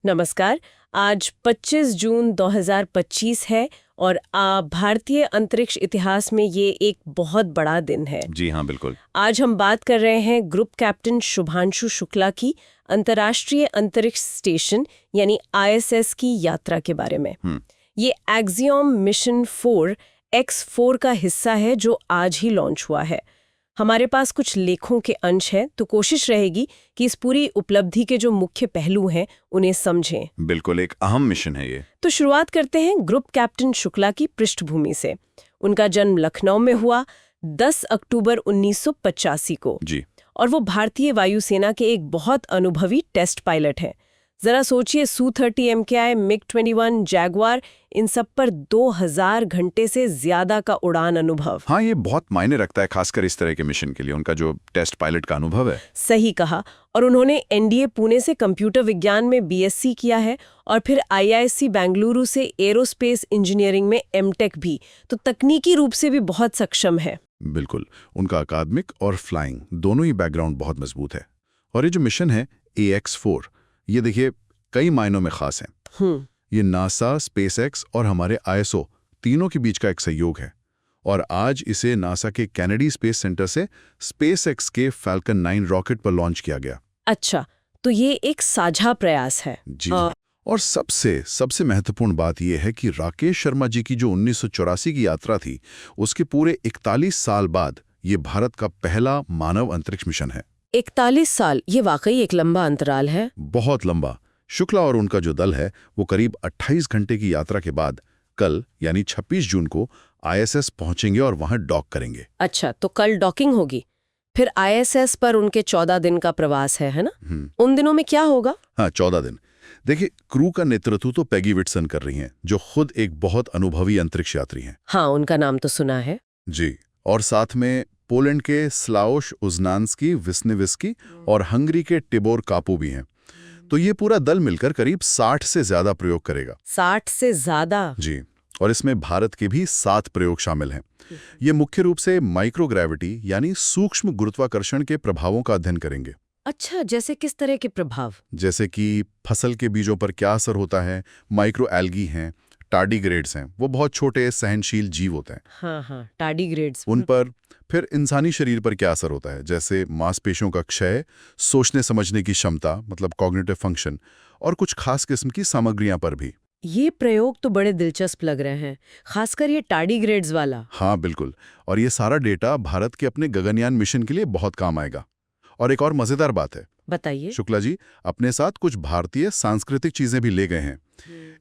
नमस्कार। आज 25 जून 2025 है और भारतीय अंतरिक्ष इतिहास में ये एक बहुत बड़ा दिन है। जी हाँ, बिल्कुल। आज हम बात कर रहे हैं ग्रुप कैप्टन शुभांशु शुक्ला की अंतर्राष्ट्रीय अंतरिक्ष स्टेशन यानी ISS की यात्रा के बारे में। ये एक्सियोम मिशन 4 X4 का हिस्सा है जो आज ही लॉन्च हुआ है। हमारे पास कुछ लेखों के अंश हैं, तो कोशिश रहेगी कि इस पूरी उपलब्धि के जो मुख्य पहलू हैं उन्हें समझें। बिल्कुल एक अहम मिशन है ये। तो शुरुआत करते हैं ग्रुप कैप्टन शुक्ला की पृष्ठभूमि से। उनका जन्म लखनऊ में हुआ 10 अक्टूबर 1985 को जी। और वो भारतीय वायुसेना के एक बहुत अनुभवी टेस्ट पायलट हैं। जरा सोचिए, Su-30 MKI, MiG-21, जैगवार, इन सब पर 2000 घंटे से ज्यादा का उड़ान अनुभव। हाँ, ये बहुत मायने रखता है, खासकर इस तरह के मिशन के लिए। उनका जो टेस्ट पायलट का अनुभव है। सही कहा। और उन्होंने NDA पुणे से कंप्यूटर विज्ञान में BSc किया है और फिर IISc बेंगलुरु से एरोस्पेस इंजीनियरिंग में MTech भी। तो तकनीकी रूप से भी बहुत सक्षम है। बिल्कुल। उनका अकादमिक और फ्लाइंग दोनों ही बैकग्राउंड बहुत मजबूत है। और ये जो मिशन है AX4, ये देखिए कई मायनों में खास है। ये नासा, स्पेसएक्स और हमारे ISO तीनों के बीच का एक सहयोग है। और आज इसे नासा के कैनेडी स्पेस सेंटर से स्पेसएक्स के फैल्कन 9 रॉकेट पर लॉन्च किया गया। अच्छा, तो ये एक साझा प्रयास है। जी। और सबसे महत्वपूर्ण बात यह है कि राकेश शर्मा जी की जो 1984 की यात्रा थी, उसके पूरे 41 साल बाद ये भारत का पहला मानव अंतरिक्ष मिशन है। 41 साल, ये वाकई एक लंबा अंतराल है। बहुत लंबा। शुक्ला और उनका जो दल है वो करीब 28 घंटे की यात्रा के बाद कल यानी 26 जून को ISS पहुंचेंगे और वहां डॉक करेंगे। अच्छा, तो कल डॉकिंग होगी, फिर ISS पर उनके 14 दिन का प्रवास है ना? उन दिनों में क्या होगा? हाँ, 14 दिन। देखिए, क्रू का नेतृत्व तो पेगी विटसन कर रही हैं, जो खुद एक बहुत अनुभवी अंतरिक्ष यात्री हैं। हाँ, उनका नाम तो सुना है। जी। और साथ में पोलैंड के स्लाओश उज़नान्स्की विस्निविस्की और हंगरी के टिबोर कापू भी हैं। तो ये पूरा दल मिलकर करीब 60 से ज्यादा प्रयोग करेगा। 60 से ज्यादा? जी। और इसमें भारत के भी 7 प्रयोग शामिल हैं। ये मुख्य रूप से माइक्रोग्रेविटी यानी सूक्ष्म गुरुत्वाकर्षण के प्रभावों का अध्ययन करेंगे। अच्छा, जैसे किस तरह के प्रभाव? जैसे कि फसल के बीजों पर क्या असर होता है, माइक्रो एल्गी हैं, टार्डिग्रेड्स हैं, वो बहुत छोटे सहनशील जीव होते हैं। हाँ, टार्डिग्रेड्स। उन पर फिर इंसानी शरीर पर क्या असर होता है, जैसे मांसपेशियों का क्षय, सोचने समझने की क्षमता मतलब कॉग्निटिव फंक्शन, और कुछ खास किस्म की सामग्रियां पर भी। ये प्रयोग तो बड़े दिलचस्प लग रहे हैं, खासकर ये टार्डिग्रेड्स वाला। हाँ, बिल्कुल। और ये सारा डेटा भारत के अपने गगनयान मिशन के लिए बहुत काम आएगा। और एक और मजेदार बात है, बताइए। शुक्ला जी अपने साथ कुछ भारतीय सांस्कृतिक चीजें भी ले गए हैं।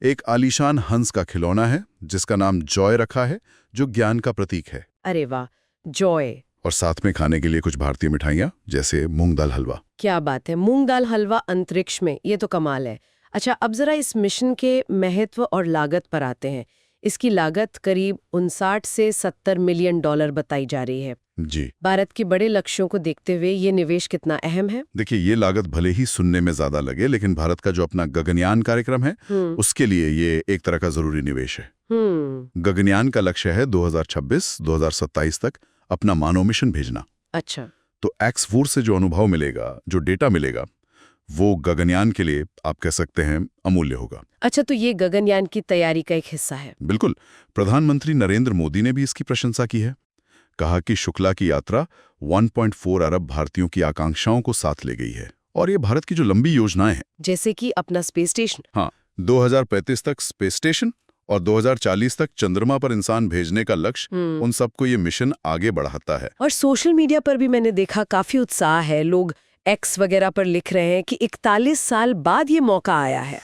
एक आलीशान हंस का खिलौना है जिसका नाम जॉय रखा है, जो ज्ञान का प्रतीक है। अरे वाह, जॉय। और साथ में खाने के लिए कुछ भारतीय मिठाइयाँ, जैसे मूंग दाल हलवा। क्या बात है, मूंग दाल हलवा अंतरिक्ष में, ये तो कमाल है। अच्छा, अब जरा इस मिशन के महत्व और लागत पर आते हैं। इसकी लागत करीब 59 से 70 मिलियन डॉलर बताई जा रही है। जी। भारत के बड़े लक्ष्यों को देखते हुए ये निवेश कितना अहम है? देखिए, ये लागत भले ही सुनने में ज्यादा लगे, लेकिन भारत का जो अपना गगनयान कार्यक्रम है उसके लिए ये एक तरह का जरूरी निवेश है। गगनयान का लक्ष्य है 2026-2027 तक अपना मानव मिशन भेजना। अच्छा। तो X4 से जो अनुभव मिलेगा, जो डेटा मिलेगा, वो गगनयान के लिए आप कह सकते हैं अमूल्य होगा। अच्छा, तो ये गगनयान की तैयारी का एक हिस्सा है? बिल्कुल। प्रधानमंत्री नरेंद्र मोदी ने भी इसकी प्रशंसा की है। कहा कि शुक्ला की यात्रा 1.4 अरब भारतीयों की आकांक्षाओं को साथ ले गई है। और ये भारत की जो लंबी योजनाएं हैं, जैसे कि अपना स्पेस स्टेशन। हाँ, 2035 तक स्पेस स्टेशन और 2040 तक चंद्रमा पर इंसान भेजने का लक्ष्य, उन सबको ये मिशन आगे बढ़ाता है। और सोशल मीडिया पर भी मैंने देखा काफी उत्साह है। लोग X वगैरह पर लिख रहे हैं कि 41 साल बाद ये मौका आया है।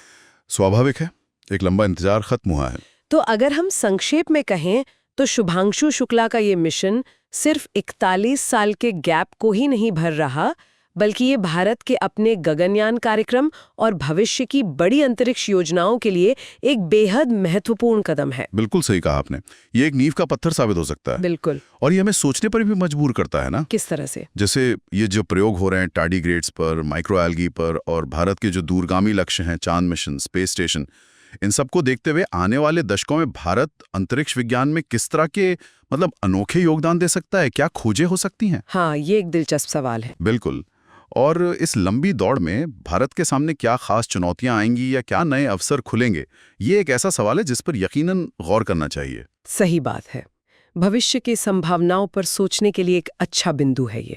स्वाभाविक है, एक लंबा इंतजार खत्म हुआ है। तो अगर हम संक्षेप में कहें तो शुभांशु शुक्ला का ये मिशन सिर्फ 41 साल के गैप को ही नहीं भर रहा, बल्कि ये भारत के अपने गगनयान कार्यक्रम और भविष्य की बड़ी अंतरिक्ष योजनाओं के लिए एक बेहद महत्वपूर्ण कदम है। बिल्कुल सही कहा आपने। ये एक नींव का पत्थर साबित हो सकता है। बिल्कुल। और ये हमें सोचने पर भी मजबूर करता है ना। किस तरह से? जैसे ये जो प्रयोग हो रहे हैं टार्डिग्रेड्स पर, माइक्रो एल्गी पर, और भारत के जो दूरगामी लक्ष्य हैं, चांद मिशन, स्पेस स्टेशन, इन सबको देखते हुए आने वाले दशकों में भारत अंतरिक्ष विज्ञान में किस तरह के अनोखे योगदान दे सकता है? क्या खोजें हो सकती हैं? हाँ, ये एक दिलचस्प सवाल है। बिल्कुल। और इस लंबी दौड़ में भारत के सामने क्या खास चुनौतियां आएंगी या क्या नए अवसर खुलेंगे, ये एक ऐसा सवाल है जिस पर यकीनन गौर करना चाहिए। सही बात है। भविष्य की संभावनाओं पर सोचने के लिए एक अच्छा बिंदु है ये।